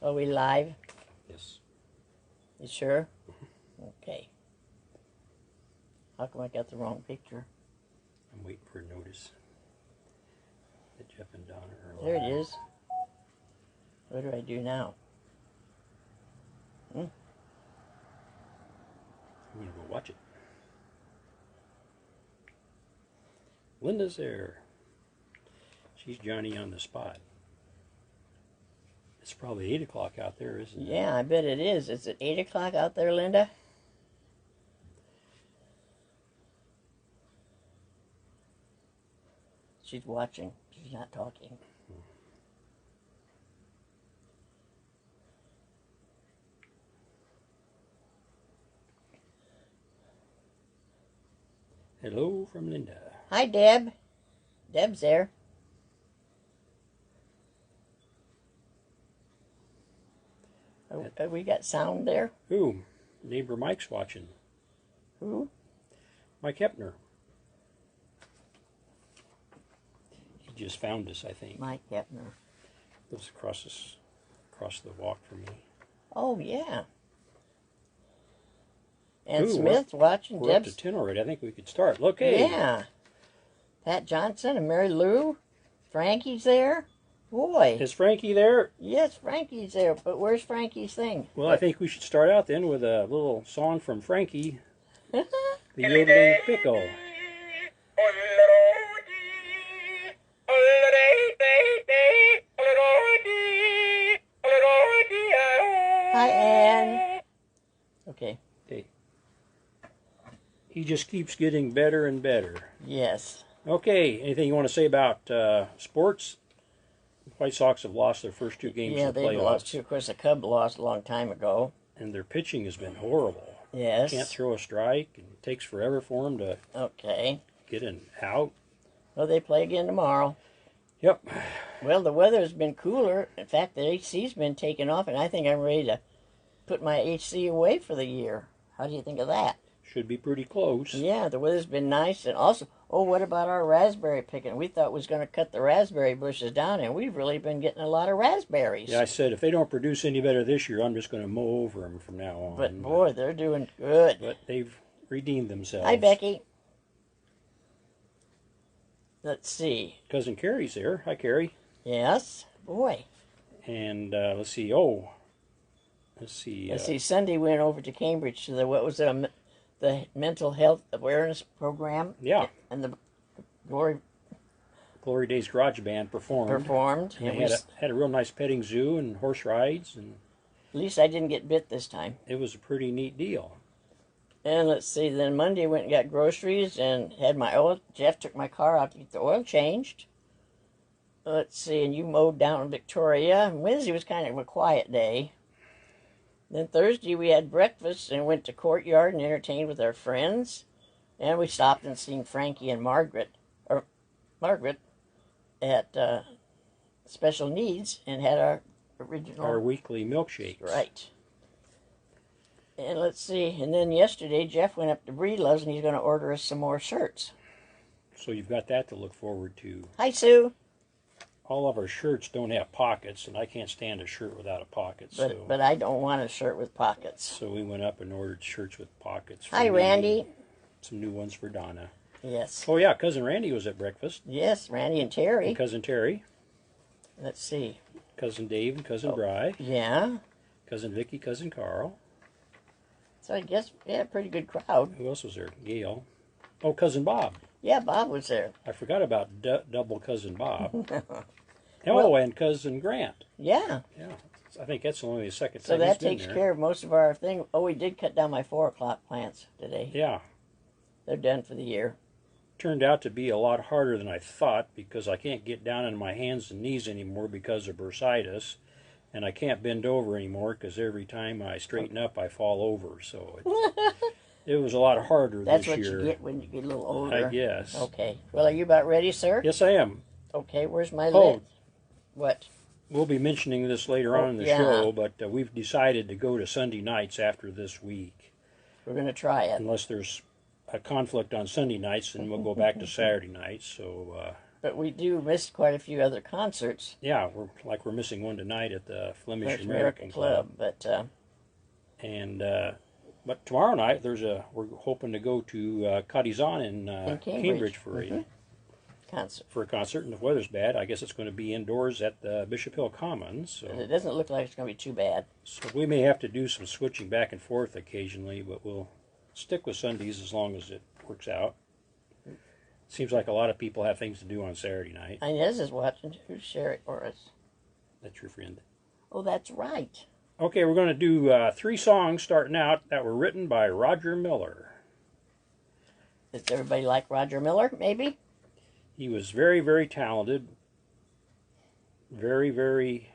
Are we live? Yes. You sure? Okay. How come I got the wrong picture? I'm waiting for a notice that Jeff and Donna are There live. it is. What do I do now? I'm going to go watch it. Linda's there. She's Johnny on the spot. It's probably 8 o'clock out there, isn't it? Yeah, I bet it is. Is it 8 o'clock out there, Linda? She's watching. She's not talking. Hello from Linda. Hi, Deb. Deb's there. We got sound there? Who? Neighbor Mike's watching. Who? Mike Hepner. He just found us, I think. Mike Hepner. Lives across the walk from me. Oh, yeah. And Ooh, Smith's watching. We're up Deb's. to 10 already. I think we could start. Look, hey. Yeah. Pat Johnson and Mary Lou. Frankie's there. Boy. Is Frankie there? Yes, Frankie's there. But where's Frankie's thing? Well, I think we should start out then with a little song from Frankie, the yodeling pickle. Hi, Ann. Okay. Hey. He just keeps getting better and better. Yes. Okay, anything you want to say about sports? White Sox have lost their first 2 games Yeah, in the they've playoffs. lost too. Of course, the Cubs lost a long time ago. And their pitching has been horrible. Yes. Can't throw a strike, and it takes forever for them to Okay. get an out. Well, they play again tomorrow. Yep. Well, the weather's been cooler. In fact, the AC's been taken off, and I think I'm ready to put my AC away for the year. How do you think of that? Should be pretty close. Yeah, the weather's been nice. And also, oh, what about our raspberry picking? We thought we was going to cut the raspberry bushes down, and we've really been getting a lot of raspberries. Yeah, I said if they don't produce any better this year, I'm just going to mow over them from now on. But, boy, they're doing good. But they've redeemed themselves. Hi, Becky. Let's see. Cousin Carrie's there. Hi, Carrie. Yes, boy. And let's see. Oh, let's see. Let's see. Sunday we went over to Cambridge to the mental health awareness program. Yeah. And the Glory Days Garage Band performed. And And they had a real nice petting zoo and horse rides, and at least I didn't get bit this time. it was a pretty neat deal. And let's see. Then Monday went and got groceries and had my oil. Jeff took my car out to get the oil changed. Let's see. And you mowed down in Victoria. And Wednesday was kind of a quiet day. Then Thursday we had breakfast and went to Courtyard and entertained with our friends. And we stopped and seen Frankie and Margaret at Special Needs and had our original... Our weekly milkshakes. Right. And let's see. And then yesterday Jeff went up to Breedlove's and he's going to order us some more shirts. So you've got that to look forward to. Hi, Sue. All of our shirts don't have pockets, and I can't stand a shirt without a pocket. But I don't want a shirt with pockets. So we went up and ordered shirts with pockets. Hi, Randy. Some new ones for Donna. Yes. Oh, yeah, Cousin Randy was at breakfast. Yes, Randy and Terry. And Cousin Terry. Let's see. Cousin Dave and Cousin Bri. Yeah. Cousin Vicky, Cousin Carl. So I guess, yeah, pretty good crowd. Who else was there? Gail. Oh, Cousin Bob. Yeah, Bob was there. I forgot about double Cousin Bob. Oh, and Cousin Grant. Yeah. Yeah. I think that's only the second So time that he's been takes there. care of most of our thing. Oh, we did cut down my 4 o'clock plants today. Yeah. They're done for the year. Turned out to be a lot harder than I thought because I can't get down on my hands and knees anymore because of bursitis. And I can't bend over anymore because every time I straighten up, I fall over. So it was a lot harder That's this year. what you get when you get a little older. I guess. Okay. Well, are you about ready, sir? Yes, I am. Okay, where's my Oh. lid? What? We'll be mentioning this later on in the yeah. show, but we've decided to go to Sunday nights after this week. We're going to try it. Unless there's a conflict on Sunday nights, then we'll go back to Saturday nights. So But we do miss quite a few other concerts. Yeah, we're missing one tonight at the Flemish Flemish American Club. But but tomorrow night we're hoping to go to Cotizan in Cambridge for a concert. And if the weather's bad, I guess it's going to be indoors at the Bishop Hill Commons. So it doesn't look like it's going to be too bad. So we may have to do some switching back and forth occasionally, but we'll stick with Sundays as long as it works out. Seems like a lot of people have things to do on Saturday night. Inez is watching. Who's Sherry or us? That's your friend. Oh, that's right. Okay, we're going to do 3 songs starting out that were written by Roger Miller. Does everybody like Roger Miller, maybe? He was very, very talented. Very, very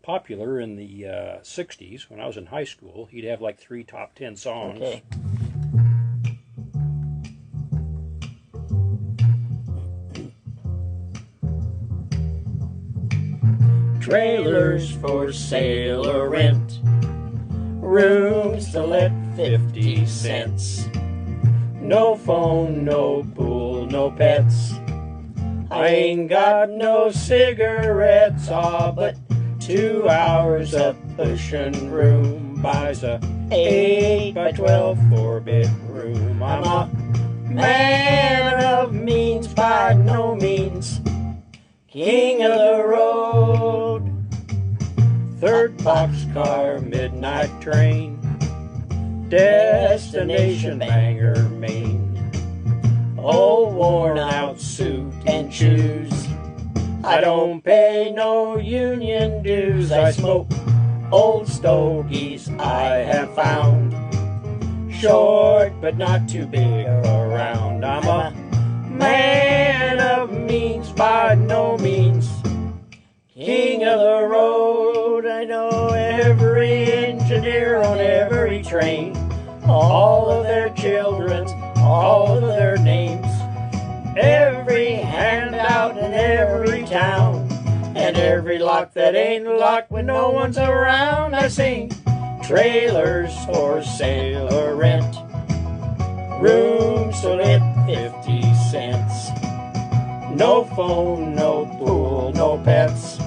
popular in the 60s. When I was in high school, he'd have like 3 top 10 songs. Okay. Trailers for sale or rent, rooms to let 50 cents. No phone, no pool, no pets. I ain't got no cigarettes, but 2 hours of pushing room buys a 8 by 12 4-bedroom. I'm a man of means by no means, king of the road. 3rd boxcar, midnight train, destination Bangor, Maine. Old worn out suit and shoes, I don't pay no union dues. I smoke old stogies I have found, short but not too big around. I'm a man of means by no means, king of the road. I know every engineer on every train, all of their children, all of their names, every handout in every town, and every lock that ain't locked when no one's around. I sing trailers for sale or rent, rooms to let 50 cents. No phone, no pool, no pets.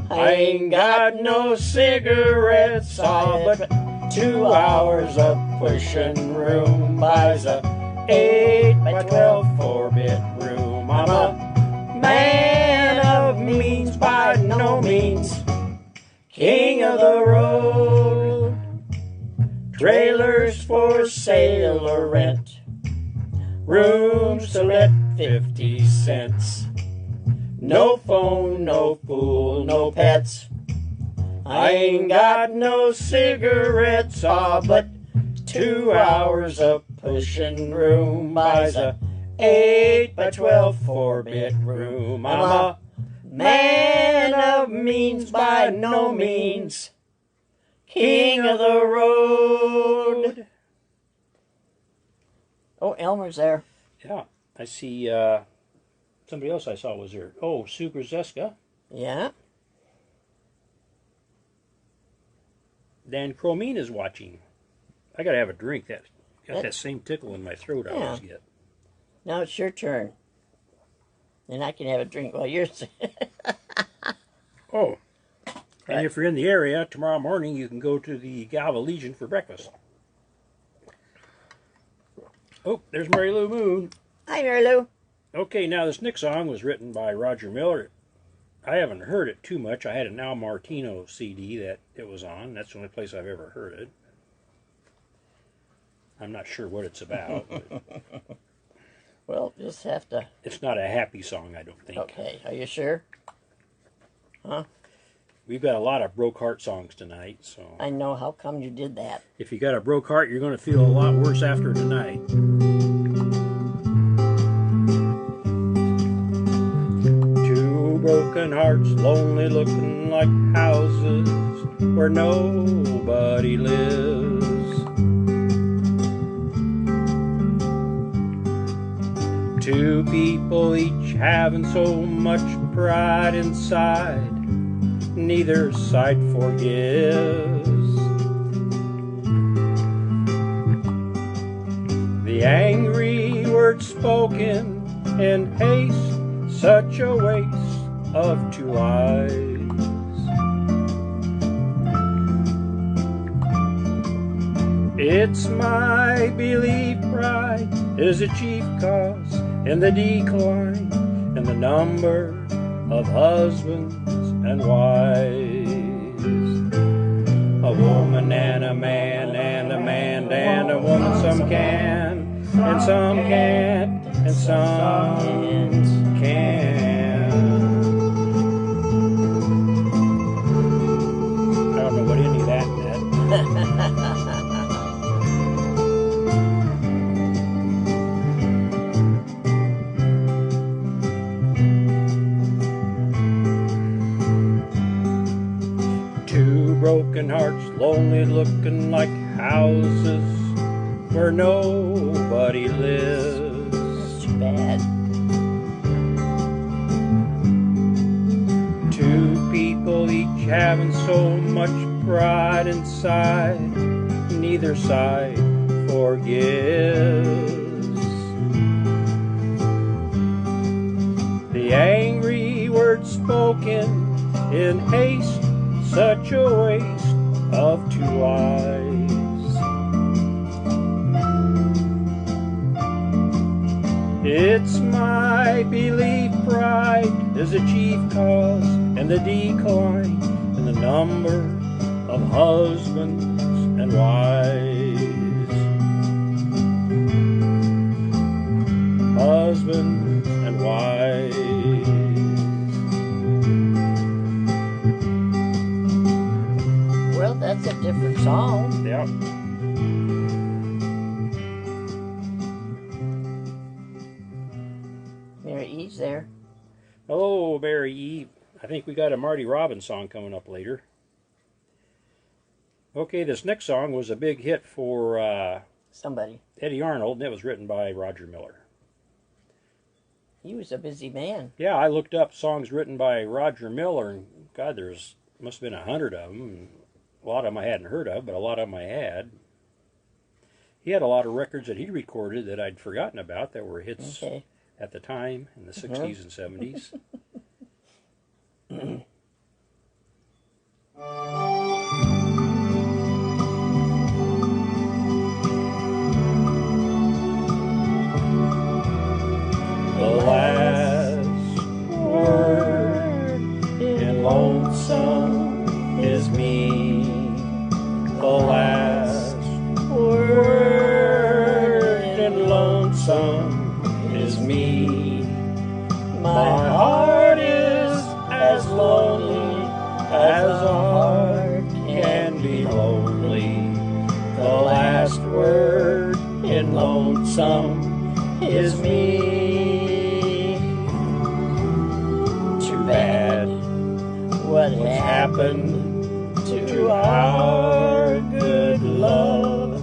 I ain't got no cigarettes, but 2 hours of pushing room buys a 8 by 12 4-bedroom. I'm a man of means by no means, king of the road. Trailers for sale or rent, rooms to let 50 cents. No phone, no pool, no pets. I ain't got no cigarettes, but 2 hours of pushing room buys a 8 by 12 4-bedroom. I'm a man of means by no means, king of the road. Oh, Elmer's there. Yeah, I see somebody else I saw was there. Oh, Sue Grzeska. Yeah. Dan Cromine is watching. I got to have a drink. Got that same tickle in my throat I always get. Now it's your turn. And I can have a drink while you're Oh. And if you're in the area, tomorrow morning you can go to the Galva Legion for breakfast. Oh, there's Mary Lou Moon. Hi, Mary Lou. Okay, now this next song was written by Roger Miller. I haven't heard it too much. I had an Al Martino CD that it was on. That's the only place I've ever heard it. I'm not sure what it's about. Well, just have to... It's not a happy song, I don't think. Okay, are you sure? Huh? We've got a lot of broke heart songs tonight, so... I know. How come you did that? If you got a broke heart, you're going to feel a lot worse after tonight. Two broken hearts, lonely looking like houses where nobody lives. Two people each having so much pride inside, neither side forgives. The angry words spoken in haste such a waste of two lives. It's my belief pride is a chief cause in the decline in the number of husbands and wives. A woman and a man and a man and a woman, some can and some can't and some can. I don't know what any of that meant. Broken hearts, lonely looking like houses where nobody lives. That's too bad. Two people each having so much pride inside, neither side forgives. The angry words spoken in haste, such a waste of two eyes. It's my belief pride is a chief cause in the decline in the number of husbands and wives. Husbands and wives. Well, that's a different song. Yeah. Mary E's there. Hello, Mary E. I think we got a Marty Robbins song coming up later. Okay, this next song was a big hit for Somebody. Eddie Arnold, and it was written by Roger Miller. He was a busy man. Yeah, I looked up songs written by Roger Miller, and God, must have been 100 of them. And a lot of them I hadn't heard of, but a lot of them I had. He had a lot of records that he recorded that I'd forgotten about that were hits at the time in the 60s and 70s. The last word in Lonesome is me. The last word in Lonesome is me. My heart is as lonely as a heart can be lonely. The last word in Lonesome is me. Too bad what happened to our good love.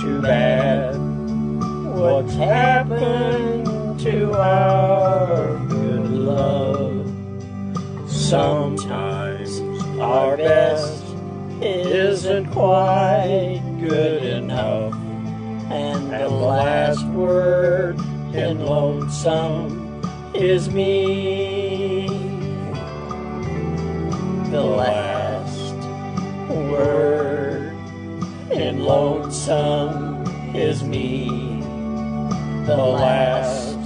Too bad what's happened to our good love. Sometimes our best isn't quite good enough, and the last word in Lonesome is me. The last word in Lonesome is me. The last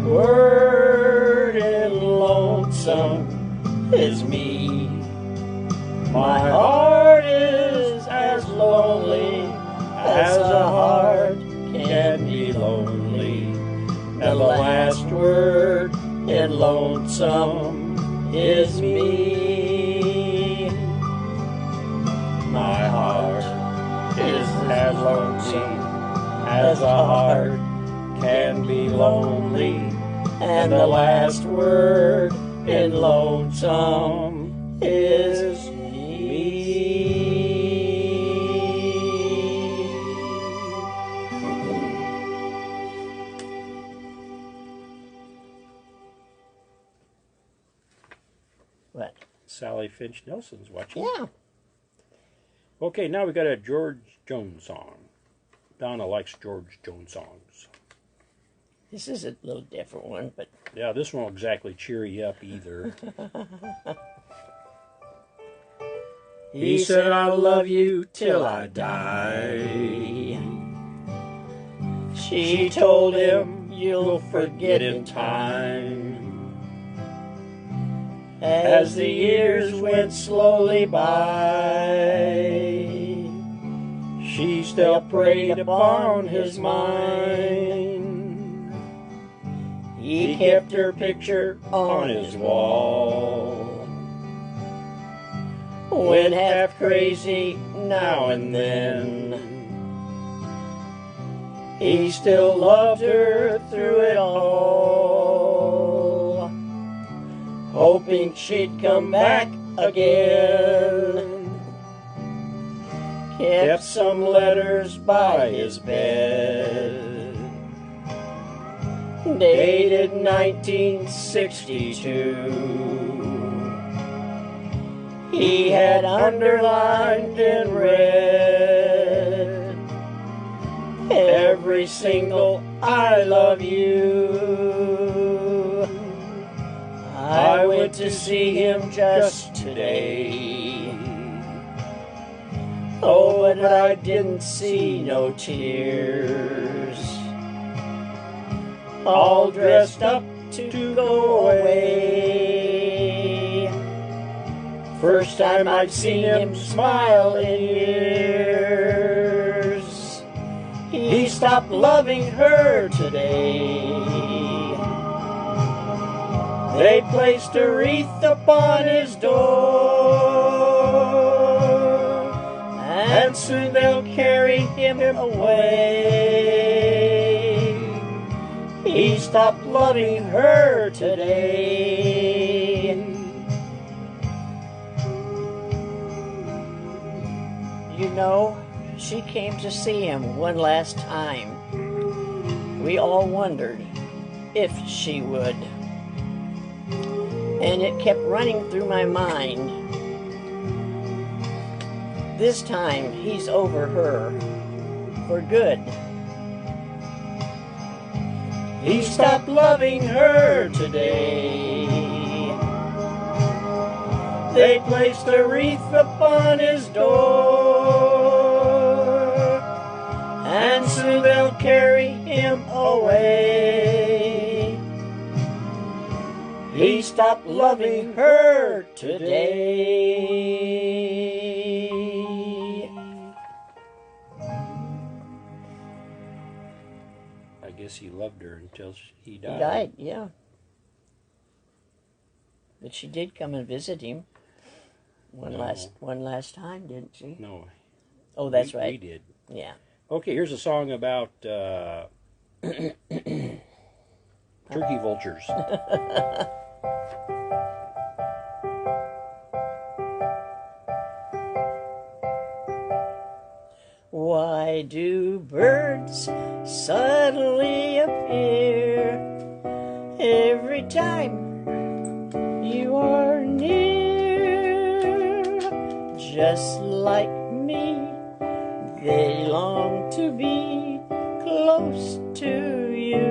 word in Lonesome is me. My heart is as lonely as a heart can be lonely. And the last word in Lonesome is me. My heart is as lonely as a heart can be lonely. And the last word in Lonesome is me. What? Sally Finch Nelson's watching. Yeah. Okay, now we got a George Jones song. Donna likes George Jones songs. This is a little different one, but Yeah, this won't exactly cheer you up either. he said, "I'll love you till I die." She told him, "You'll forget in time." As the years went slowly by, she still preyed upon his mind. He kept her picture on his wall, went half crazy now and then. He still loved her through it all, hoping she'd come back again. Kept some letters by his bed, dated 1962. He had underlined in red every single "I love you." I went to see him just today. Oh, but I didn't see no tears. All dressed up to go away. First time I'd seen him smile in years. He stopped loving her today. They placed a wreath upon his door, and soon they'll carry him away. He stopped loving her today. You know, she came to see him one last time. We all wondered if she would. And it kept running through my mind. This time, he's over her for good. He stopped loving her today. They placed a wreath upon his door, and soon they'll carry him away. He stopped loving her today. I guess he loved her until he died. He died, yeah. But she did come and visit him one last time, didn't she? No. Oh, that's right. We did. Yeah. Okay, here's a song about turkey vultures. Why do birds suddenly appear every time you are near? Just like me, they long to be close to you.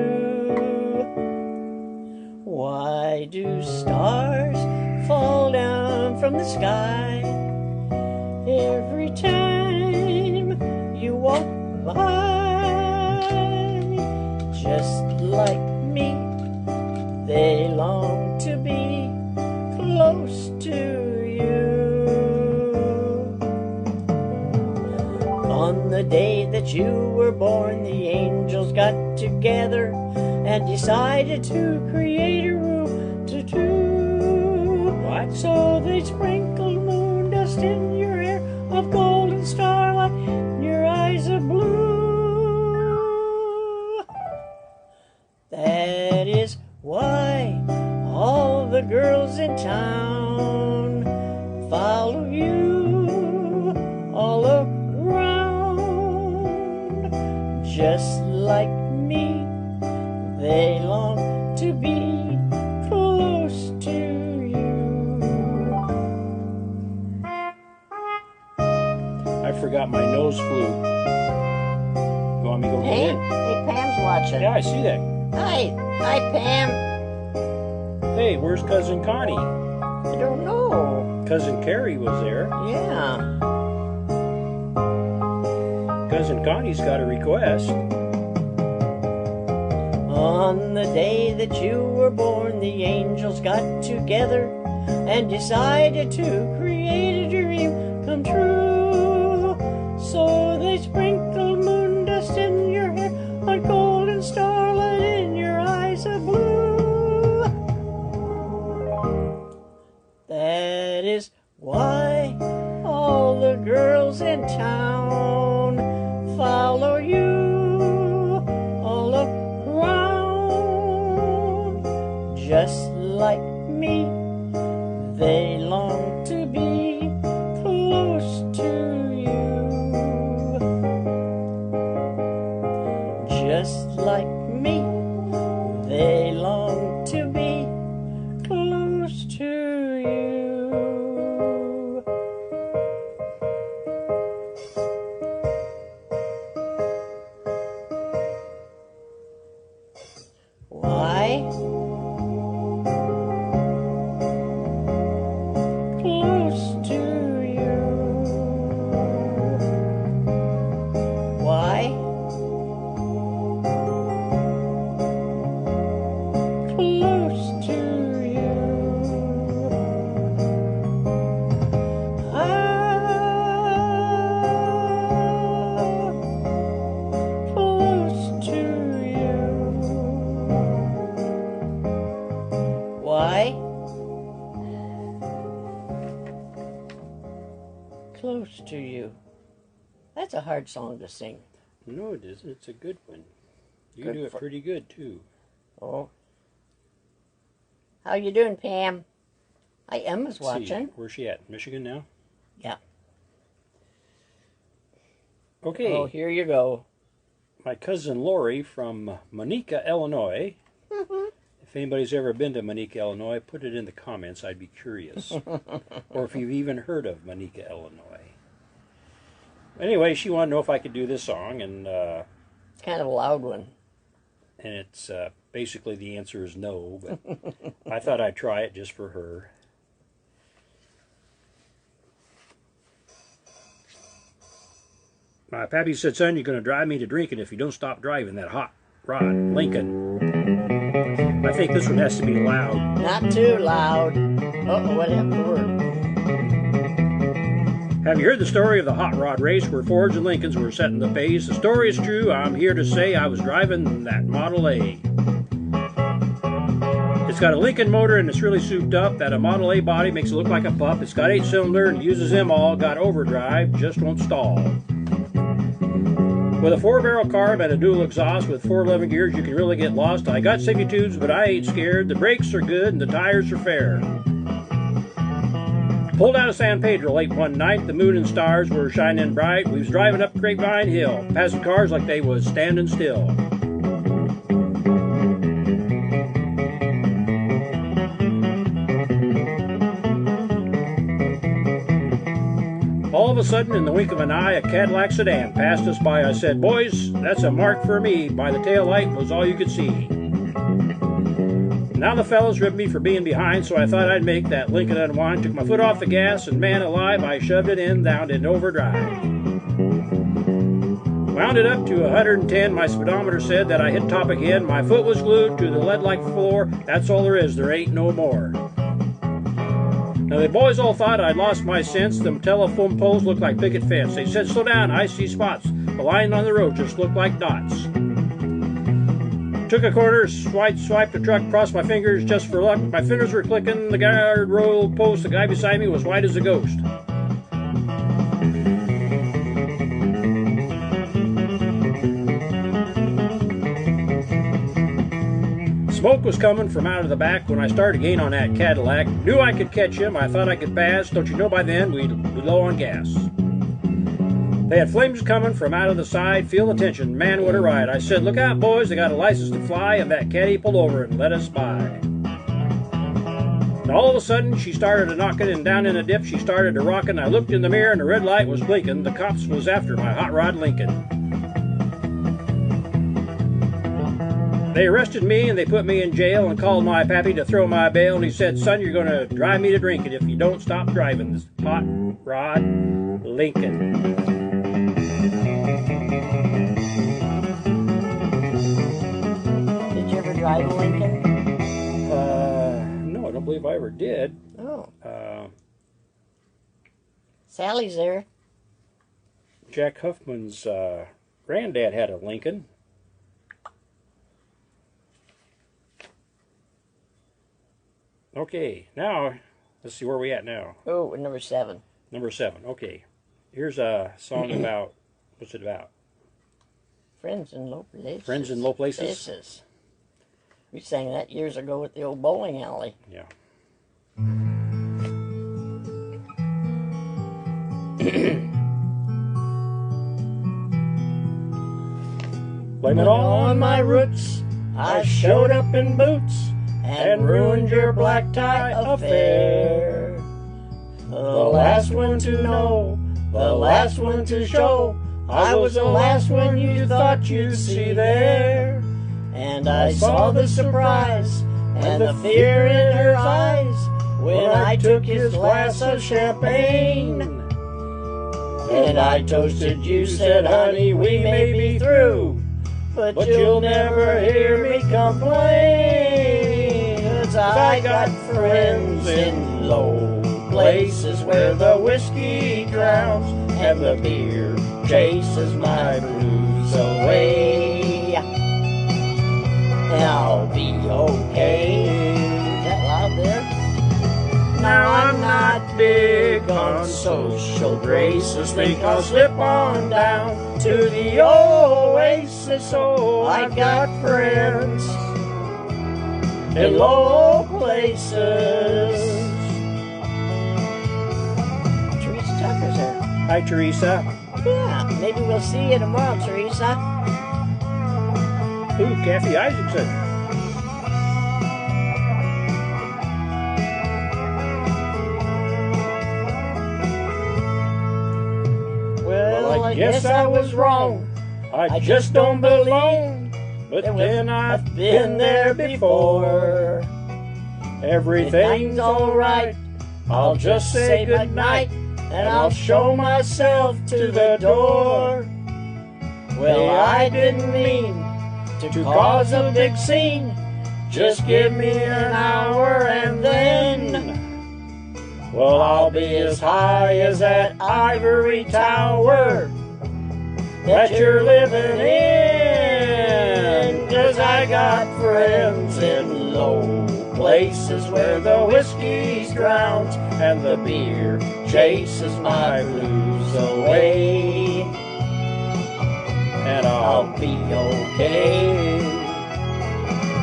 Why do stars fall down from the sky every time you walk by? Just like me, they long to be close to you. On the day that you were born, the angels got together and decided to create a room to two. What? So they sprinkled moon dust in your hair of golden starlight, in your eyes of blue. That is why all the girls in town follow you all around. Just like me, they long to be close to you. I forgot my nose flute. You want me to go get it? Hey, Pam's watching. Yeah, I see that. Hi, Pam. Hey, where's Cousin Connie? I don't know. Cousin Carrie was there. Yeah. Cousin Connie's got a request. On the day that you were born, the angels got together and decided to create a dream come true. So they sprinkled moon dust in your hair, a golden starlight in your eyes of blue. That is why all the girls in town follow you all around. Just like me, they long to be close to you. Just like me, they long to be close to you. Why? Close to you. Why? Close to you. Close to you. Why? Close to you. That's a hard song to sing. No, it isn't. It's a good one. You Good do it for- pretty good, too. Oh. How you doing, Pam? Hi, Emma's Let's see, watching. where's she at? Michigan now? Yeah. Okay. Oh, here you go. My cousin Lori from Monica, Illinois. If anybody's ever been to Monica, Illinois, put it in the comments. I'd be curious. Or if you've even heard of Monica, Illinois. Anyway, she wanted to know if I could do this song, and Kind of a loud one. it's basically the answer is no, but I thought I'd try it just for her. My pappy said, son, you're going to drive me to drinking if you don't stop driving that hot rod Lincoln. I think this one has to be loud. Not too loud. Uh-oh, what happened to her? Have you heard the story of the hot rod race where Fords and Lincolns were setting the pace? The story is true. I'm here to say I was driving that Model A. It's got a Lincoln motor and it's really souped up. That a Model A body makes it look like a pup. It's got 8-cylinder and uses them all. Got overdrive, just won't stall. With a 4-barrel carb and a dual exhaust with 411 gears, you can really get lost. I got safety tubes, but I ain't scared. The brakes are good and the tires are fair. Pulled out of San Pedro late one night. The moon and stars were shining bright. We was driving up Grapevine Hill, passing cars like they was standing still. All of a sudden, in the wink of an eye, a Cadillac sedan passed us by. I said, boys, that's a mark for me. By the tail light was all you could see. Now the fellas ripped me for being behind, so I thought I'd make that Lincoln unwind. Took my foot off the gas, and man alive, I shoved it in down in overdrive. Wound it up to 110. My speedometer said that I hit top again. My foot was glued to the lead-like floor. That's all there is. There ain't no more. Now the boys all thought I'd lost my sense. Them telephone poles looked like picket fence. They said, slow down, I see spots. The line on the road just looked like dots. Took a corner, swiped the truck, crossed my fingers just for luck. My fingers were clicking, the guard roll post, the guy beside me was white as a ghost. Smoke was coming from out of the back when I started to gain on that Cadillac. Knew I could catch him, I thought I could pass. Don't you know by then we'd be low on gas. They had flames coming from out of the side. Feel the tension, man, what a ride. I said, look out, boys, they got a license to fly, and that caddy pulled over and let us by. And all of a sudden, she started a-knocking, and down in a dip, she started to rockin'. I looked in the mirror, and the red light was blinking. The cops was after my hot rod Lincoln. They arrested me and they put me in jail and called my pappy to throw my bail. And he said, son, you're going to drive me to drinking if you don't stop driving this hot rod Lincoln. Did you ever drive a Lincoln? No, I don't believe I ever did. Oh. Sally's there. Jack Huffman's granddad had a Lincoln. Okay, now, let's see where we at now. Oh, number 7. Number 7, okay. Here's a song about, what's it about? Friends in Low Places. Friends in Low Places? We sang that years ago at the old bowling alley. Yeah. Blame it all on my roots. I showed up in boots and ruined your black tie affair. The last one to know, the last one to show. I was the last one you thought you'd see there. And I saw the surprise and the fear in her eyes when I took his glass of champagne. And I toasted you, said, honey, we may be through, but you'll never hear me complain. 'Cause I got friends in low places where the whiskey drowns and the beer chases my blues away. And I'll be okay. Is that loud there? Now I'm not big on social graces. Think I'll slip on down to the oasis. Oh, I've got friends in low places. Teresa Tucker's there. Hi, Teresa. Yeah, maybe we'll see you tomorrow, Teresa. Ooh, Kathy Isaacson. Well, I guess I was wrong. I just don't belong. But then I've been there before. Everything's alright. I'll just say goodnight and I'll show myself to the door. Well, I didn't mean to cause a big scene. Just give me an hour and then, well, I'll be as high as that ivory tower that you're living in. 'Cause I got friends in low places where the whiskey drowns and the beer chases my blues away. And I'll be okay.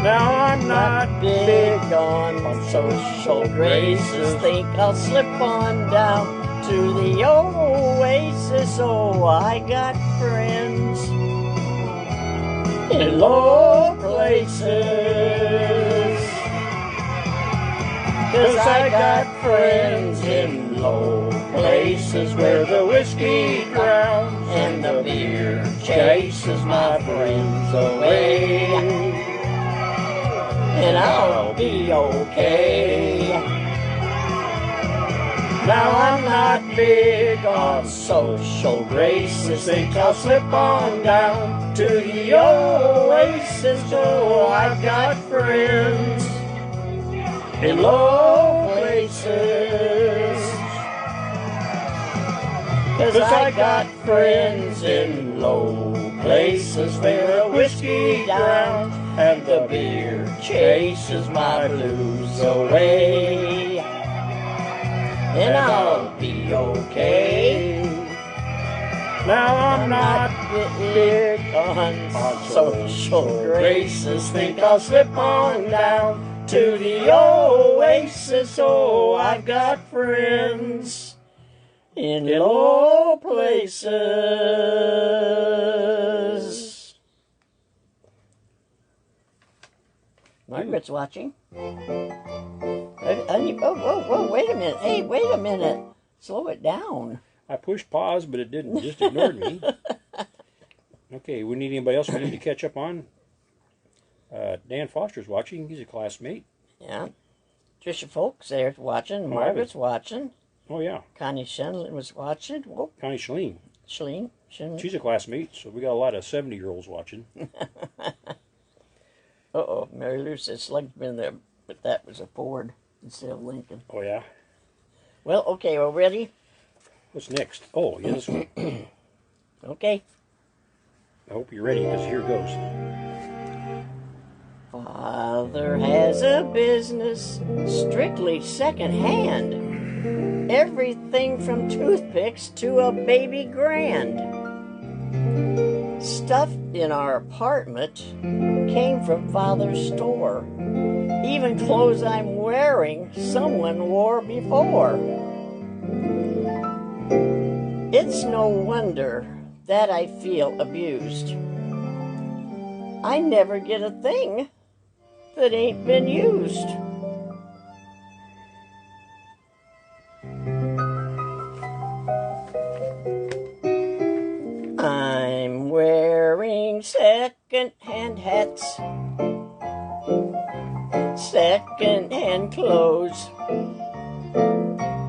Now I'm not big on social graces. Think I'll slip on down to the oasis. Oh, I got friends in low places. 'Cause I got friends in low places where the whiskey drowns and the beer chases my friends away. And I'll be okay. Now I'm not big on social graces. Think I'll slip on down to the oasis. Oh, I've got friends in low places. 'Cause I got friends in low places where the whiskey drowns and the beer chases my blues away. And I'll be okay. Now I'm not big on social graces. Think I'll slip on down to the oasis. Oh, I've got friends in low places. Margaret's watching. Whoa, wait a minute. Hey, wait a minute. Slow it down. I pushed pause, but it didn't. Just ignored me. Okay, we need anybody else we need to catch up on? Dan Foster's watching. He's a classmate. Yeah. Trisha Folk's there watching. Margaret's watching. Oh, yeah. Connie Shenlin was watching. Whoa. Connie Schleen. Shenlin. She's a classmate, so we got a lot of 70-year-olds watching. Uh-oh. Mary Lou says Slug's been there, but that was a Ford instead of Lincoln. Oh, yeah? Well, okay, we're ready? What's next? Oh, yeah, this one. Okay. I hope you're ready, because here goes. Father has a business strictly second-hand. Everything from toothpicks to a baby grand. Stuff in our apartment came from Father's store. Even clothes I'm wearing, someone wore before. It's no wonder that I feel abused. I never get a thing that ain't been used. I'm wearing second-hand hats, second-hand clothes.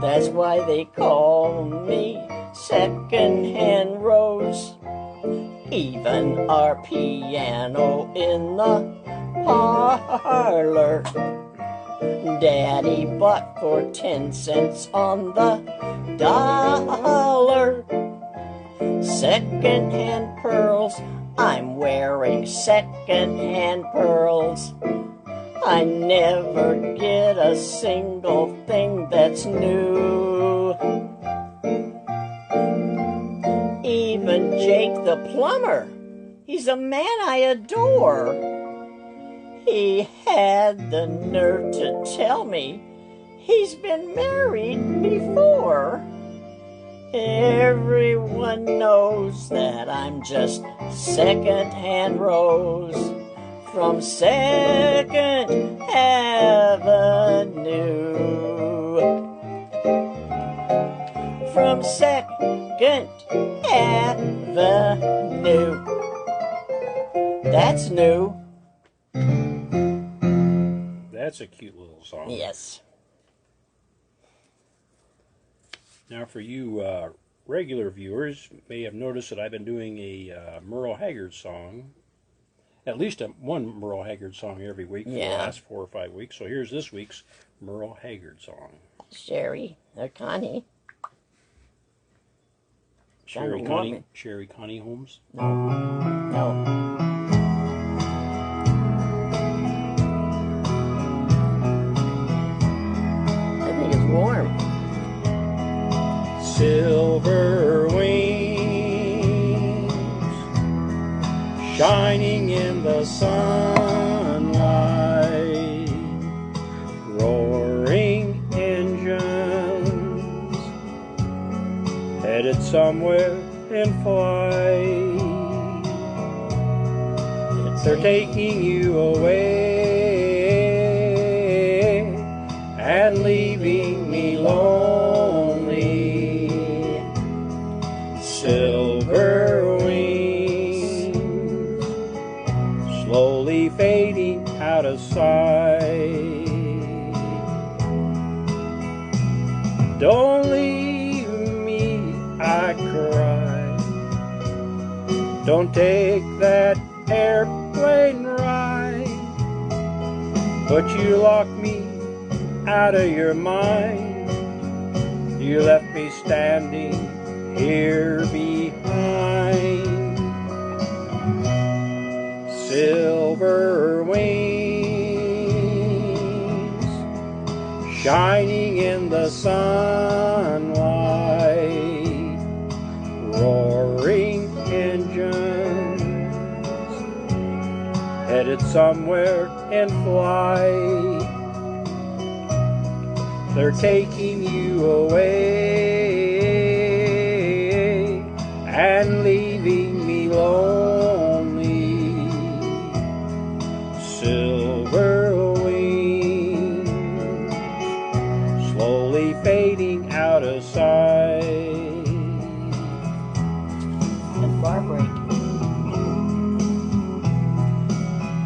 That's why they call me second-hand Rose. Even our piano in the parlor, Daddy bought for 10 cents on the dollar. Second-hand pearls, I'm wearing second-hand pearls. I never get a single thing that's new. Even Jake the plumber, he's a man I adore. He had the nerve to tell me he's been married before. Everyone knows that I'm just second-hand Rose from Second Avenue. From Second Avenue. That's new. That's a cute little song. Yes. Now, for you regular viewers, may have noticed that I've been doing a Merle Haggard song. At least one Merle Haggard song every week for the last 4 or 5 weeks. So here's this week's Merle Haggard song. Sherry, Connie. Sherry Connie Holmes? No. I think it's warm. Silver wings shining in the sunlight, roaring engines headed somewhere in flight. They're taking you away and leaving me lonely. Silver wings slowly fading out of sight. Don't leave me, I cry. Don't take that airplane ride. But you locked me out of your mind. You left me standing here behind. Silver wings shining in the sunlight, roaring engines headed somewhere in flight. They're taking you away and leaving me lonely. Silver wings slowly fading out of sight. And bar break.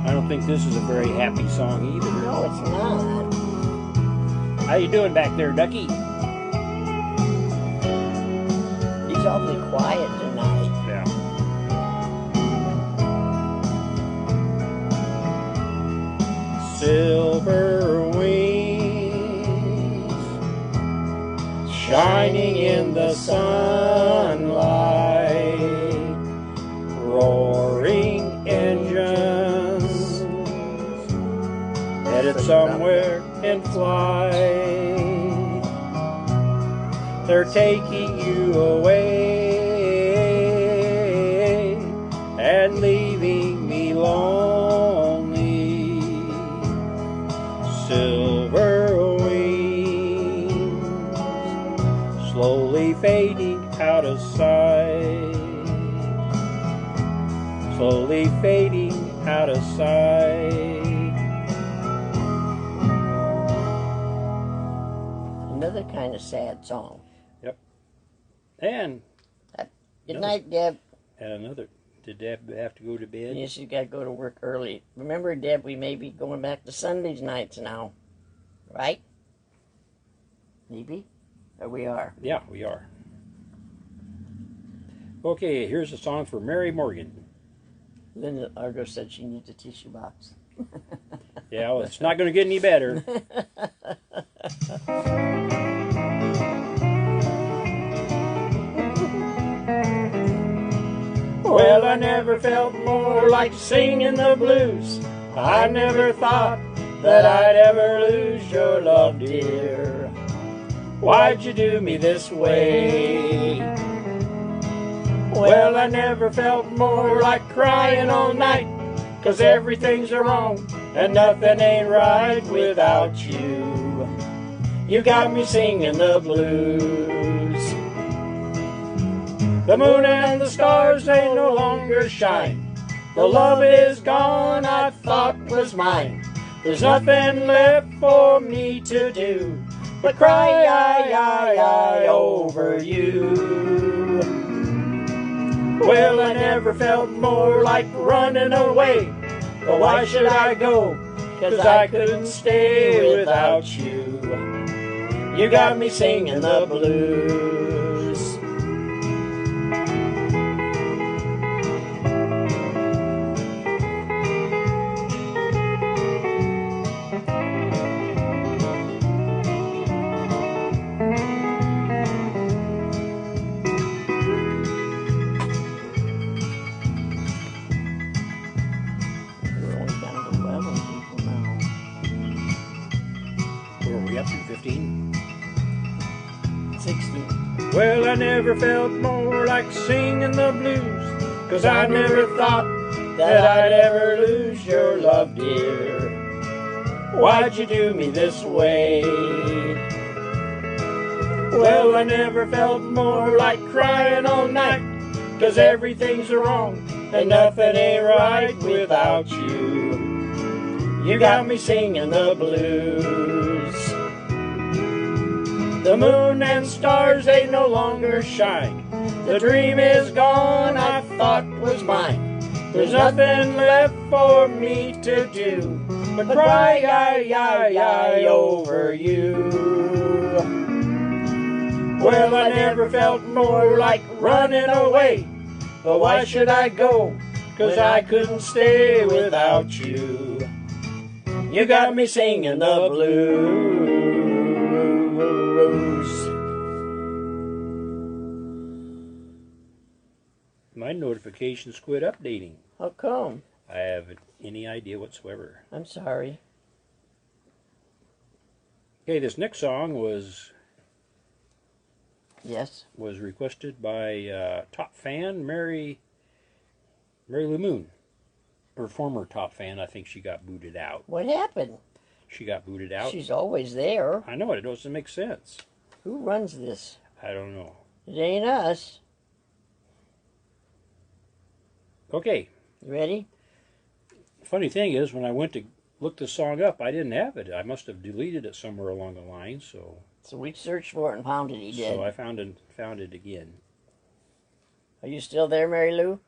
I don't think this is a very happy song either. No, it's not. How you doing back there, Ducky? He's awfully quiet tonight. Yeah. Silver wings shining in the sunlight, roaring engines headed somewhere in flight. They're taking you away and leaving me lonely. Silver wings slowly fading out of sight, slowly fading out of sight. Another kind of sad song. Yep. And Good night, Deb. and another. Did Deb have to go to bed? Yeah, she's got to go to work early. Remember, Deb, we may be going back to Sundays nights now. Right? Maybe? Or we are. Yeah, we are. Okay, here's a song for Mary Morgan. Linda Argo said she needs a tissue box. Yeah, well, it's not going to get any better. Well, I never felt more like singing the blues. I never thought that I'd ever lose your love, dear. Why'd you do me this way? Well, I never felt more like crying all night, 'cause everything's wrong and nothing ain't right without you. You got me singing the blues. The moon and the stars, they no longer shine. The love is gone I thought was mine. There's nothing left for me to do but cry over you. Well, I never felt more like running away. But why should I go? 'Cause I couldn't stay without you. You got me singing the blues. We're only down to 11 people now. Where are we up to, 15? 16. Well, I never felt more like singing the blues, 'cause I never thought that I'd ever lose your love, dear. Why'd you do me this way? Well, I never felt more like crying all night, 'cause everything's wrong and nothing ain't right without you. You got me singing the blues. The moon and stars, they no longer shine. The dream is gone I thought was mine. There's nothing left for me to do but cry over you. Well, I never felt more like running away. But why should I go? 'Cause I couldn't stay without you. You got me singing the blues. My notifications quit updating. How come? I haven't any idea whatsoever. I'm sorry. Okay, this next song was Yes. requested by top fan Mary Lou Moon. Her former top fan. I think she got booted out. What happened? She got booted out. She's always there. I know it doesn't make sense. Who runs this? I don't know. It ain't us. Okay. You ready? Funny thing is, when I went to look the song up, I didn't have it. I must have deleted it somewhere along the line. So we searched for it and found it. He did. So I found it again. Are you still there, Mary Lou?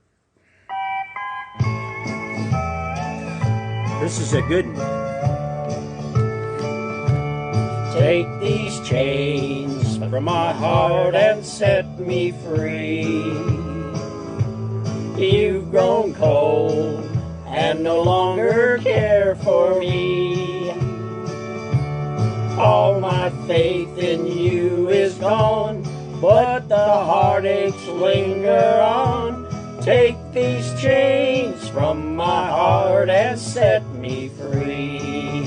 This is a good one. Take these chains from my heart and set me free. You've grown cold and no longer care for me. All my faith in you is gone, but the heartaches linger on. Take these chains from my heart and set me free.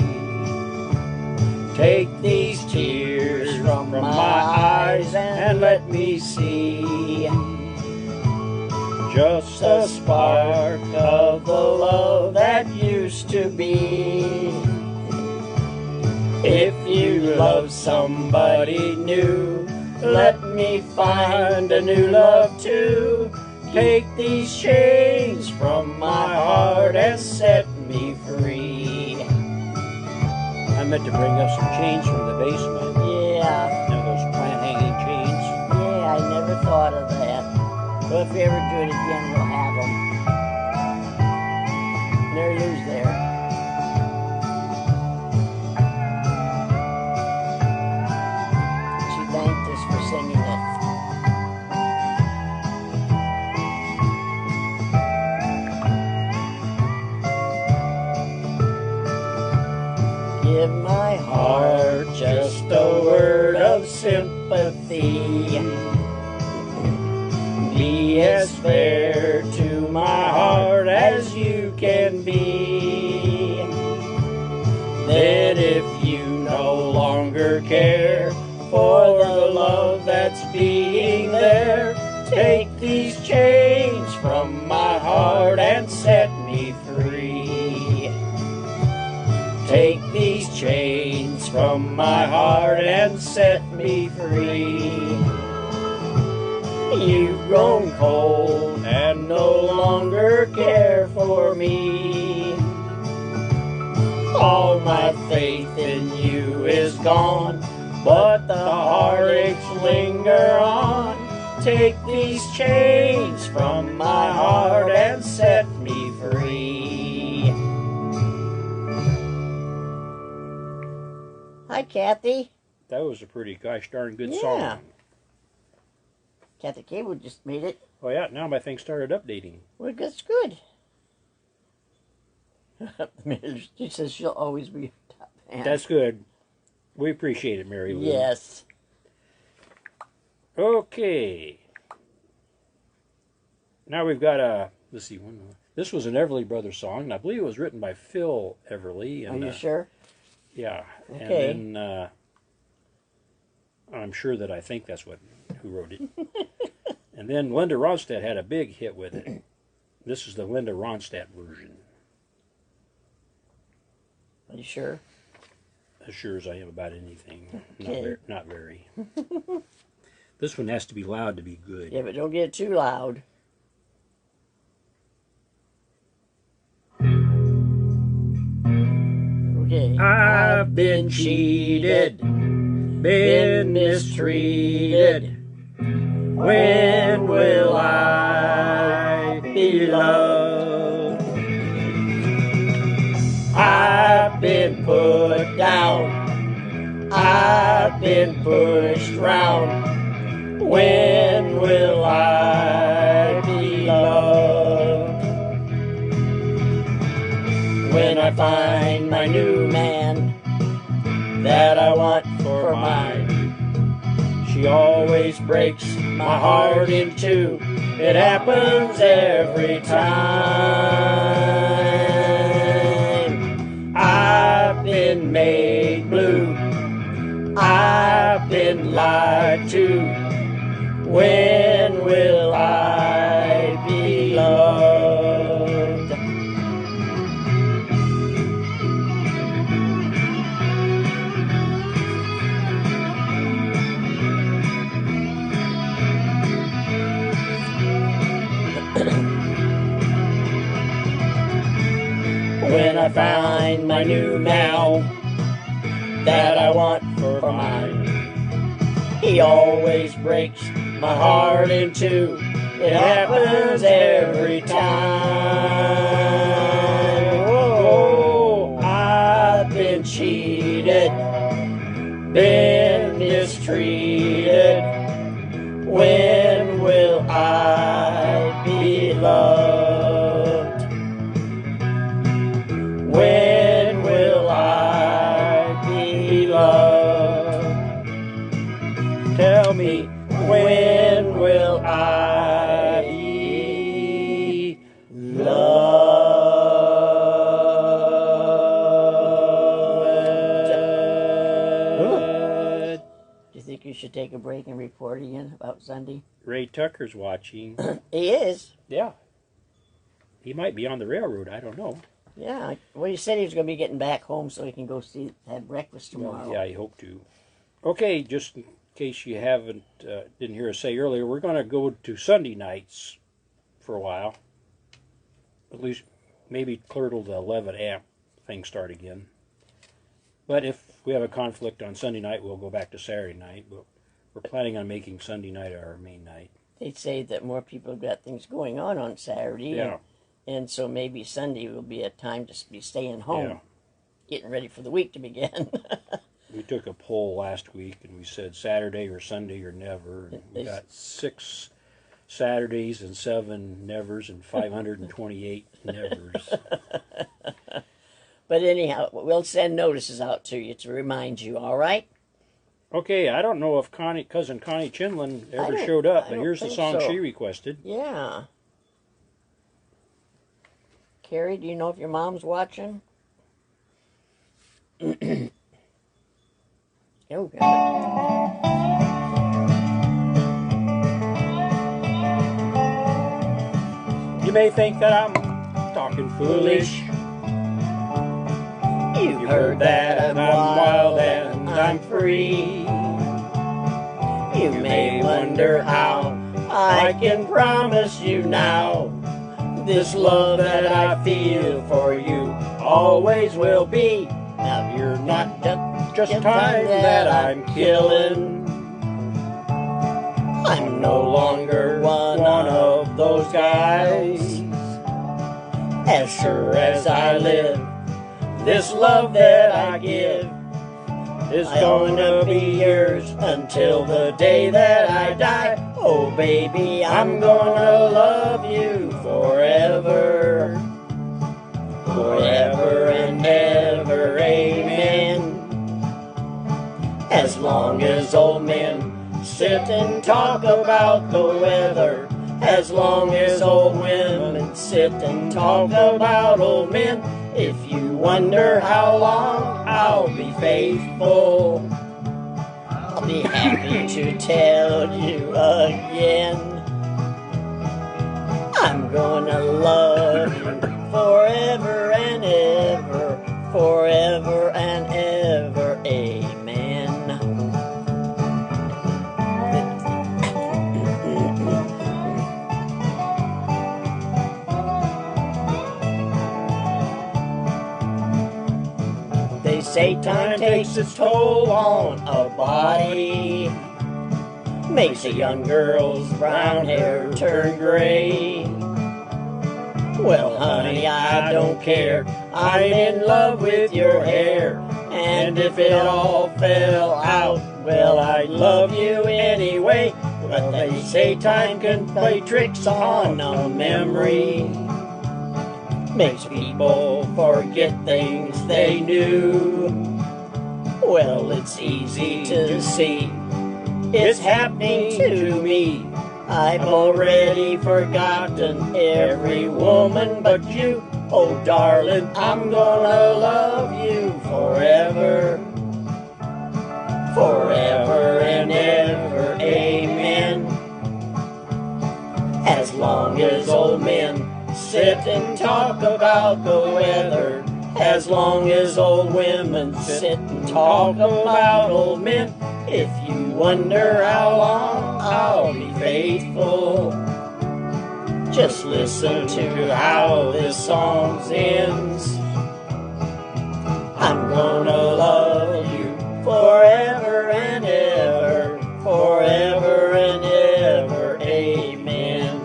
Take these tears from my eyes and let me see just a spark of the love that used to be. If you love somebody new, let me find a new love too. Take these chains from my heart and set me free. I meant to bring up some chains from the basement. Yeah. Now those plant hanging chains. Yeah, I never thought of that. But if we ever do it again, we'll have them. Mary Lou's there. She thanked us for singing it. Give my heart just a word of sympathy. Be as fair to my heart as you can be. Then if you no longer care for the love that's being there, take these chains from my heart and set me free. Take these chains from my heart and set me free. You've grown cold and no longer care for me. All my faith in you is gone, but the heartaches linger on. Take these chains from my heart and set me free. Hi, Kathy. That was a pretty gosh darn good Yeah. song. Kathy Cable just made it. Oh yeah, now my thing started updating. Well, that's good. She says she'll always be a top fan. That's good. We appreciate it, Mary Lou. Yes. Okay. Now we've got a, let's see, one more. This was an Everly Brothers song, and I believe it was written by Phil Everly. And, Are you sure? Yeah. Okay. And then I'm sure that I think that's who wrote it. And then Linda Ronstadt had a big hit with it. This is the Linda Ronstadt version. Are you sure? As sure as I am about anything. Okay. Not very. This one has to be loud to be good. Yeah, but don't get too loud. Okay. I've been cheated, been mistreated. When will I be loved? I've been put down, I've been pushed round. When will I be loved? When I find my new man that I want for mine. She always breaks my heart in two. It happens every time. I've been made blue. I've been lied to. When will I be loved? When I find my new now that I want for mine, he always breaks my heart in two. It happens every time. Whoa. mistreated? When will I be loved? When will I be loved? Tell me, when will I be loved? Do you think you should take a break and report again about Sunday? Ray Tucker's watching. He is. Yeah. He might be on the railroad. I don't know. Yeah. Well, he said he was going to be getting back home so he can go have breakfast tomorrow. Yeah, I hope to. Okay, just in case you didn't hear us say earlier, we're going to go to Sunday nights for a while. At least maybe clear till the 11 amp thing start again. But if we have a conflict on Sunday night, we'll go back to Saturday night. But we're planning on making Sunday night our main night. They say that more people have got things going on Saturday. Yeah. And so maybe Sunday will be a time to be staying home, Yeah. getting ready for the week to begin. We took a poll last week, and we said Saturday or Sunday or never. And we got 6 Saturdays and 7 nevers and 528 nevers. But anyhow, we'll send notices out to you to remind you, all right? Okay, I don't know if cousin Connie Chinlin ever don't- showed up, I but don't here's the think song so. she requested. Yeah. Carrie, do you know if your mom's watching? Oh, God. You may think that I'm talking foolish. You've heard that I'm wild and I'm free. You may wonder how I can promise you now this love that I feel for you always will be. Now you're not just time that I'm killing. I'm no longer one of those guys. As sure as I live, this love that I give is gonna be yours until the day that I die. Oh baby, I'm gonna love you forever, forever and ever, amen. As long as old men sit and talk about the weather, as long as old women sit and talk about old men, if you wonder how long I'll be faithful, I'll be happy to tell you again. I'm gonna love you forever and ever, forever and ever, amen. They say time takes its toll on a body, makes a young girl's brown hair turn gray. Well, honey, I don't care, I'm in love with your hair, and if it all fell out, well, I love you anyway. But they say time can play tricks on a memory, makes people forget things they knew. Well, it's easy to see it's happening to me. I've already forgotten every woman but you. Oh, darling, I'm gonna love you forever, forever and ever, amen. As long as old men sit and talk about the weather, as long as old women sit and talk about old men, if you wonder how long I'll be faithful, just listen to how this song ends. I'm gonna love you forever and ever, forever and ever, amen.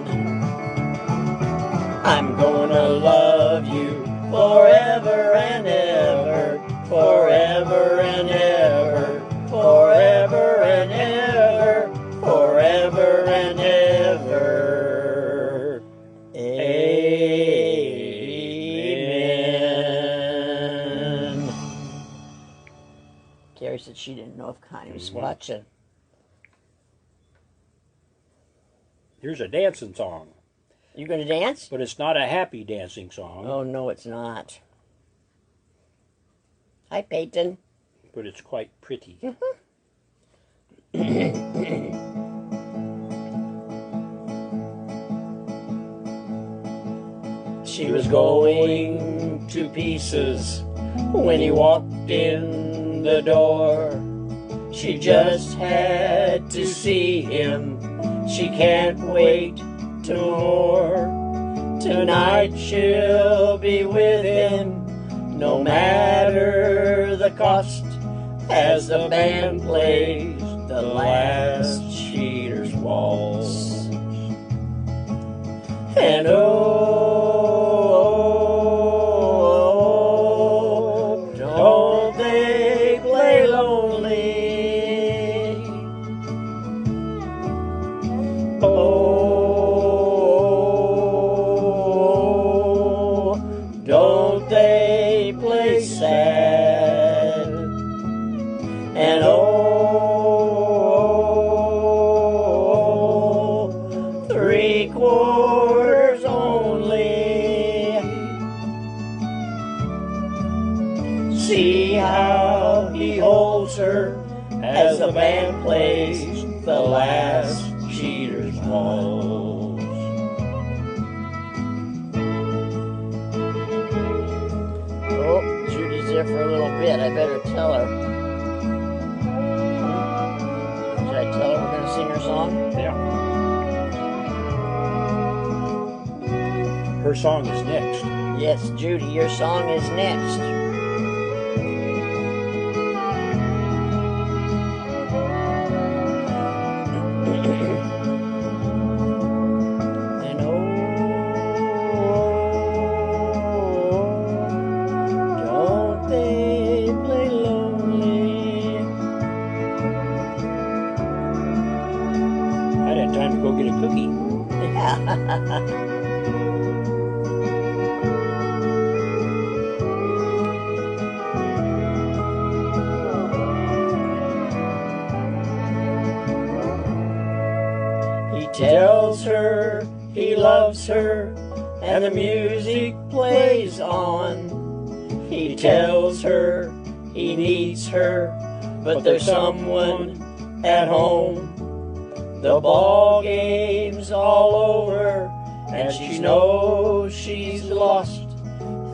I'm gonna love you forever and ever, forever and ever, forever and ever. watching. Here's a dancing song. You going to dance? But it's not a happy dancing song. Oh, no, it's not. Hi, Peyton. But it's quite pretty. She was going to pieces when he walked in the door. She just had to see him. She can't wait no more. Tonight she'll be with him, no matter the cost, as the band plays the last cheater's waltz. And oh, don't they play lonely? Oh, don't they play sad? And oh, 3/4 only. See how he holds her as the band plays the last cheater's waltz. Oh, Judy's there for a little bit. I better tell her. Should I tell her we're going to sing her song? Yeah. Her song is next. Yes, Judy, your song is next. And oh, don't they play lonely? I had time to go get a cookie. He tells her he loves her, and the music plays on. He tells her he needs her, but there's someone at home. The ball game's all over, and she knows she's lost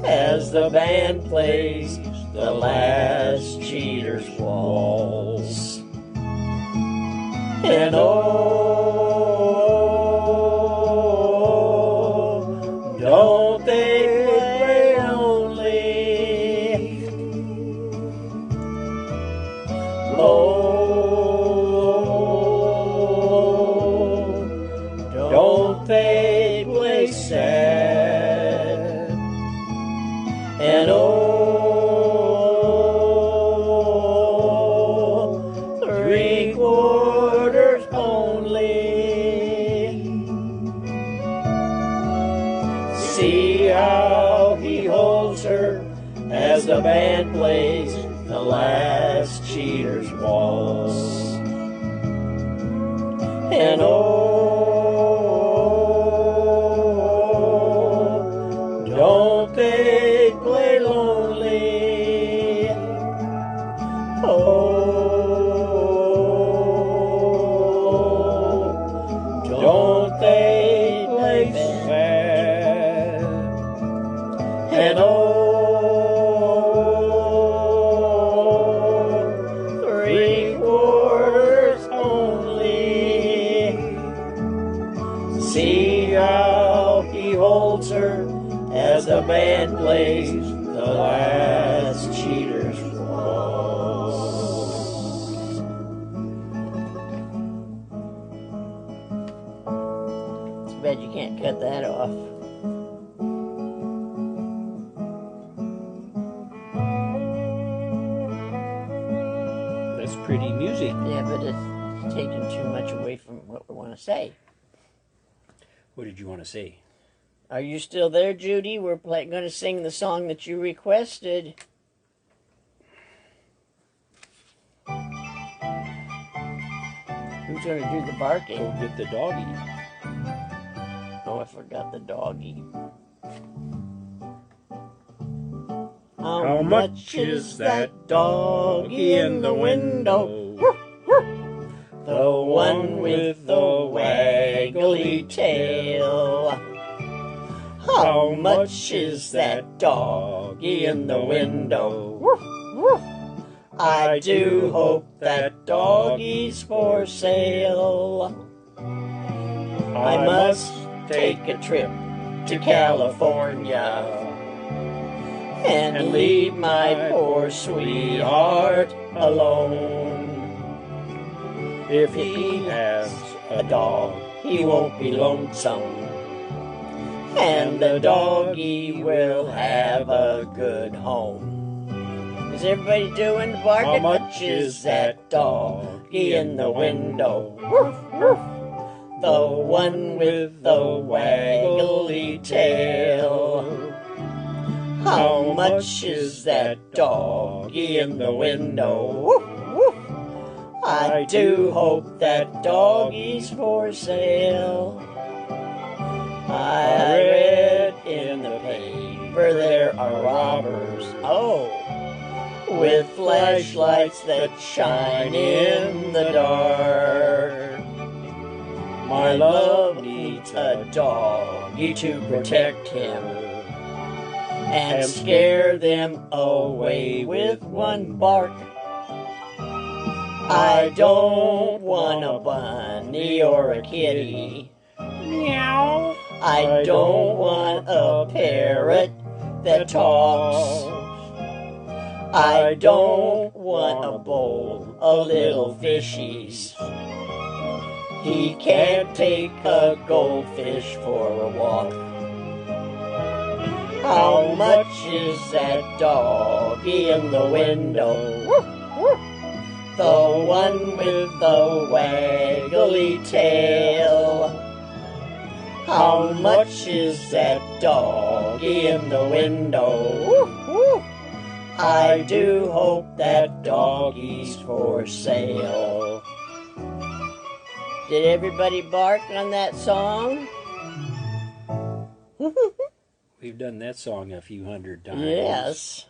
as the band plays the last cheater's waltz. And oh, don't they play lonely? Oh, don't they play sad? And oh, 3/4 only. See how he holds her as the band plays the last cheater's waltz. And oh, don't they play lonely? Oh, don't they play sad? And oh, 3/4 only. See how he holds her as the band plays the last cheater's waltz. Too bad you can't cut that off. That's pretty music. Yeah, but it's taking too much away from what we want to say. What did you want to say? Are you still there, Judy? We're going to sing the song that you requested. Who's going to do the barking? Go get the doggie. Oh, I forgot the doggie. How much is that doggie in the window? The one with the waggly tail. How much is that doggie in the window? I do hope that doggie's for sale. I must take a trip to California and leave my poor sweetheart alone. If he has A dog, he won't be lonesome, and the doggie will have a good home. Is everybody doing the barking? How much is that doggie in the window? Woof, woof. The one with the waggly tail. How much is that doggie in the window? Woof, woof. I do hope that doggie's for sale. I read in the paper there are robbers, with flashlights that shine in the dark. My love needs a doggie to protect him and scare them away with one bark. I don't want a bunny or a kitty. Meow. I don't want a parrot that talks. I don't want a bowl of little fishies. He can't take a goldfish for a walk. How much is that doggie in the window? The one with the waggly tail. How much is that doggie in the window? I do hope that doggie's for sale. Did everybody bark on that song? We've done that song a few hundred times. Yes.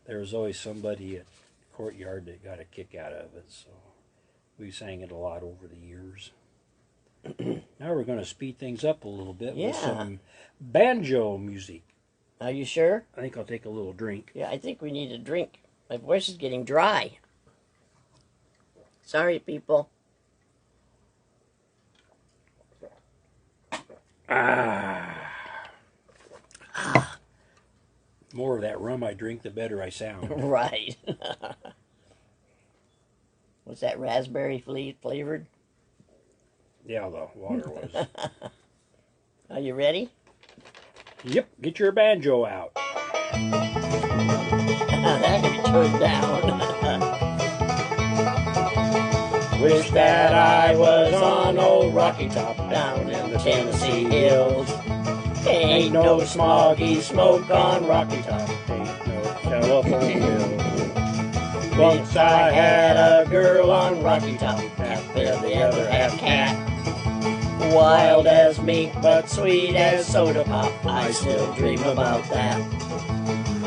There was always somebody at the courtyard that got a kick out of it, so we sang it a lot over the years. Now we're going to speed things up a little bit with some banjo music. Are you sure? I think I'll take a little drink. Yeah, I think we need a drink. My voice is getting dry. Sorry, people. More of that rum I drink, the better I sound. Right. Was that raspberry flavored? Yeah, the water was. Are you ready? Yep, get your banjo out. That can be turned down. Wish that I was on old Rocky Top down in the Tennessee hills. Ain't no smoggy smoke on Rocky Top. Ain't no telephone bill. Once I had a girl on Rocky Top, half bear, the other half cat. Wild as mink, but sweet as soda pop. I still dream about that.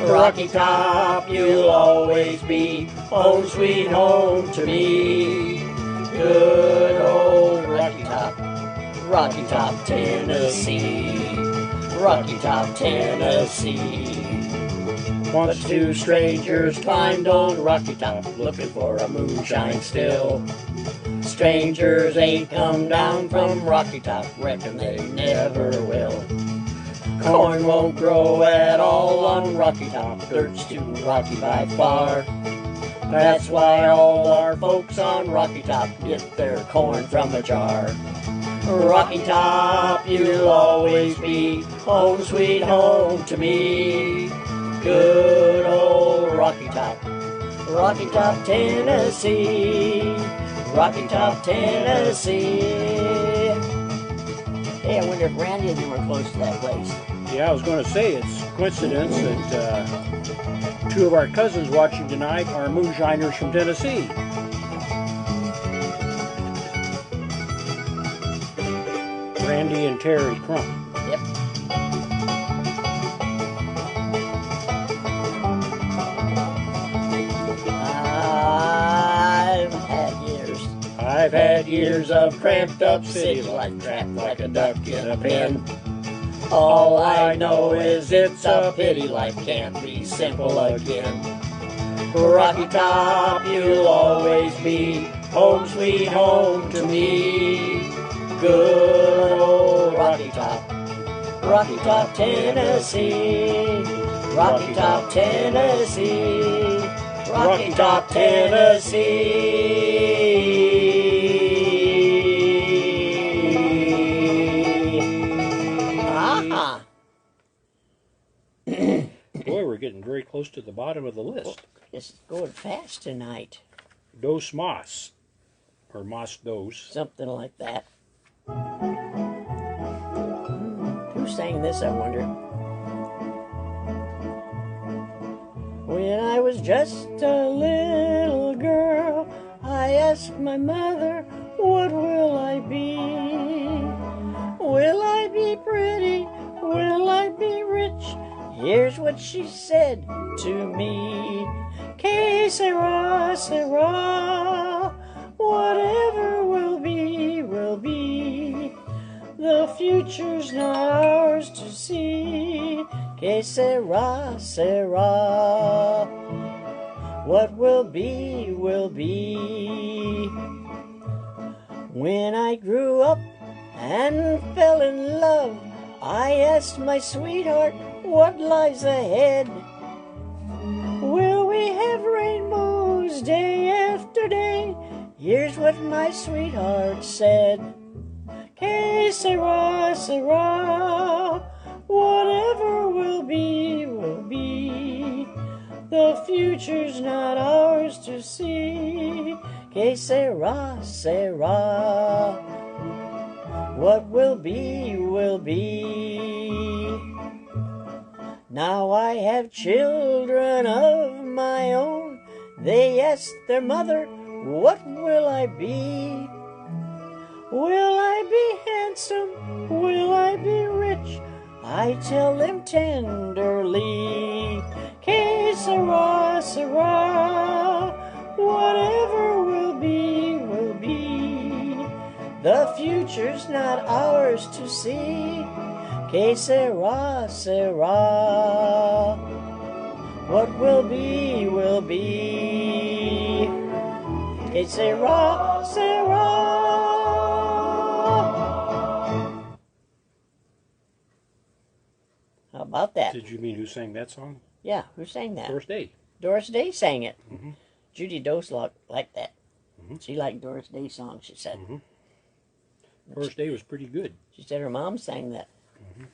Rocky Top, you'll always be home sweet home to me. Good old Rocky Top, Tennessee. Rocky Top, Tennessee. Once two strangers climbed on Rocky Top, looking for a moonshine still. Strangers ain't come down from Rocky Top, reckon they never will. Corn won't grow at all on Rocky Top, dirt's too rocky by far. That's why all our folks on Rocky Top get their corn from a jar. Rocky Top, you'll always be home sweet home to me. Good old Rocky Top, Tennessee. Rocky Top, Tennessee. Hey, I wonder if Randy and them were close to that place. Yeah, I was going to say, it's coincidence that two of our cousins watching tonight are moonshiners from Tennessee. Randy and Terry Crump. Yep. I've had years of cramped up city life, trapped like a duck in a pen. All I know is it's a pity life can't be simple again. Rocky Top, you'll always be home sweet home to me. Good old Rocky Top, Tennessee. Rocky Top, Tennessee. Rocky Top, Tennessee. Boy, we're getting very close to the bottom of the list. It's going fast tonight. Dos Mas, or Mas Dos. Something like that. Who sang this, I wonder? When I was just a little girl, I asked my mother, what will I be? Will I be pretty? Will I be rich? Here's what she said to me. Que Sera Sera, whatever will be, will be. The future's not ours to see. Que Sera Sera, what will be, will be. When I grew up and fell in love, I asked my sweetheart, what lies ahead? Will we have rainbows day after day? Here's what my sweetheart said. Que Sera Sera, whatever will be, will be. The future's not ours to see. Que Sera Sera, what will be, will be. Now I have children of my own. They ask their mother, what will I be? Will I be handsome? Will I be rich? I tell them tenderly, Que Sera Sera, whatever will be, will be. The future's not ours to see. Que Sera Sera, what will be, will be. Que Sera Sera. How about that? Did you mean who sang that song? Yeah, who sang that? Doris Day. Doris Day sang it. Mm-hmm. Judy Dose liked that. Mm-hmm. She liked Doris Day songs, she said. Mm-hmm. Doris Day was pretty good. She said her mom sang that. Mm-hmm.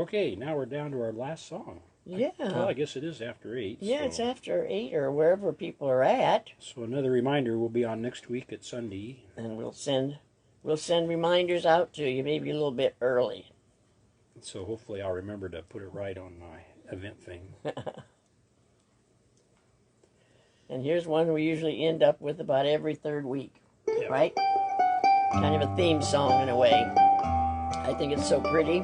Okay, now we're down to our last song. Yeah. Well, I guess it is after 8. Yeah, so. it's after 8 or wherever people are at. So another reminder, we'll be on next week at Sunday. And we'll send reminders out to you maybe a little bit early. So hopefully I'll remember to put it right on my event thing. And here's one we usually end up with about every third week, Yep. right? Kind of a theme song in a way. I think it's so pretty.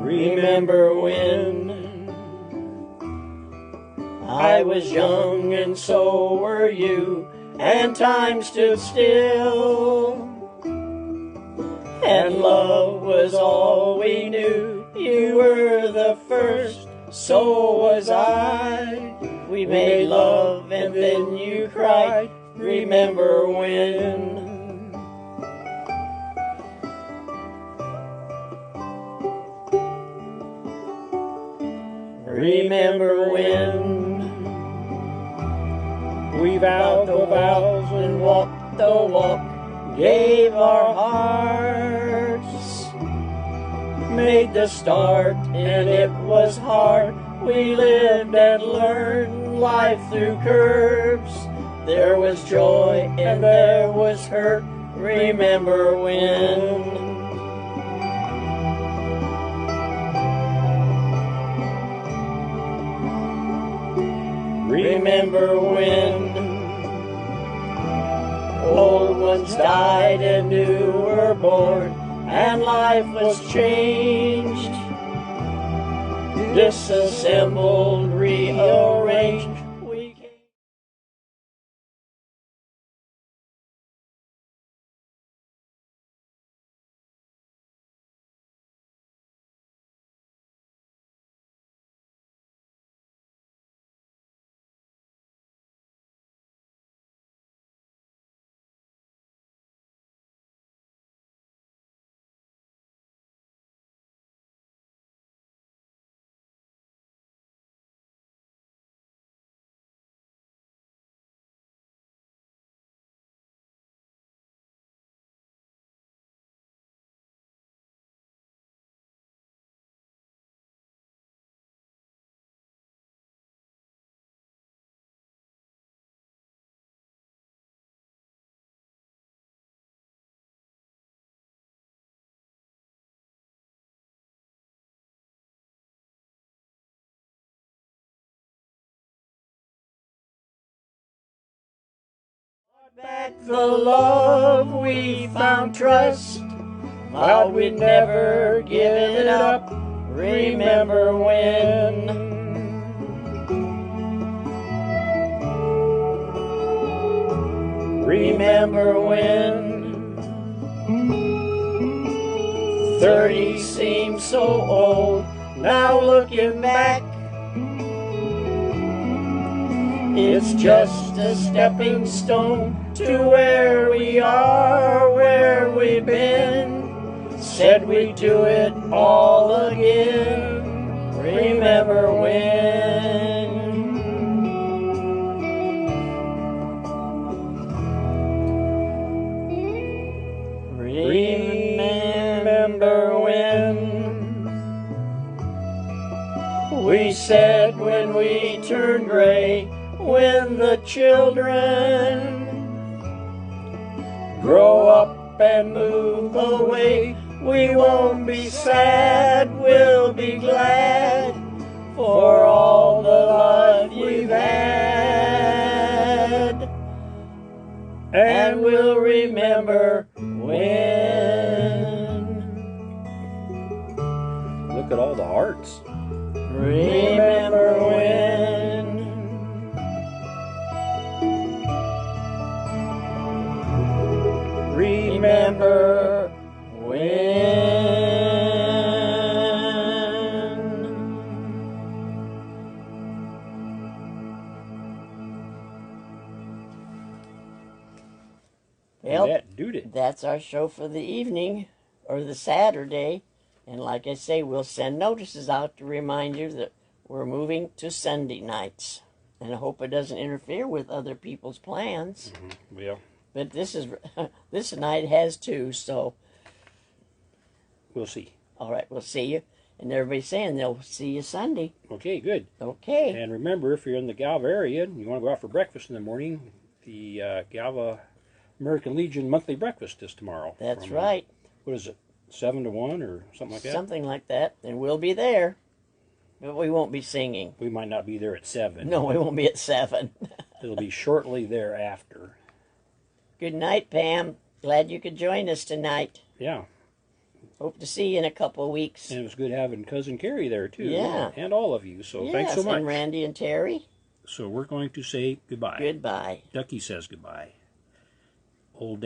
Remember when I was young and so were you, and time stood still, and love was all we knew. You were the first, so was I. We made love and then you cried. Remember when? Remember when we vowed the vows and walked the walk, gave our hearts, made the start, and it was hard. We lived and learned life through curves. There was joy and there was hurt. Remember when? remember when old ones died and new were born, and life was changed, disassembled, rearranged. Back the love we found, trust, vowed we'd never give it up. Remember when Remember when 30 seems so old. Now looking back, it's just a stepping stone to where we are, where we've been. Said we'd do it all again. Remember when? Remember when we said when we turned gray, when the children grow up and move away, we won't be sad, we'll be glad for all the life we've had. And we'll remember when. Look at all the hearts. Remember when. Remember when. Well, That dude it. that's our show for the evening, or the Saturday. And like I say, we'll send notices out to remind you that we're moving to Sunday nights. And I hope it doesn't interfere with other people's plans. Mm-hmm. Yeah. But this night has two, so. We'll see. All right, we'll see you. And everybody's saying they'll see you Sunday. Okay, good. Okay. And remember, if you're in the Galva area and you want to go out for breakfast in the morning, the Galva American Legion monthly breakfast is tomorrow. That's right. What is it, 7 to 1 or something like that? Something like that. And we'll be there. But we won't be singing. We might not be there at 7. No, we won't be at 7. It'll be shortly thereafter. Good night, Pam. Glad you could join us tonight. Yeah. Hope to see you in a couple of weeks. And it was good having Cousin Carrie there, too. Yeah. And all of you. So yes, thanks so much. And Randy and Terry. So we're going to say goodbye. Goodbye. Ducky says goodbye. Old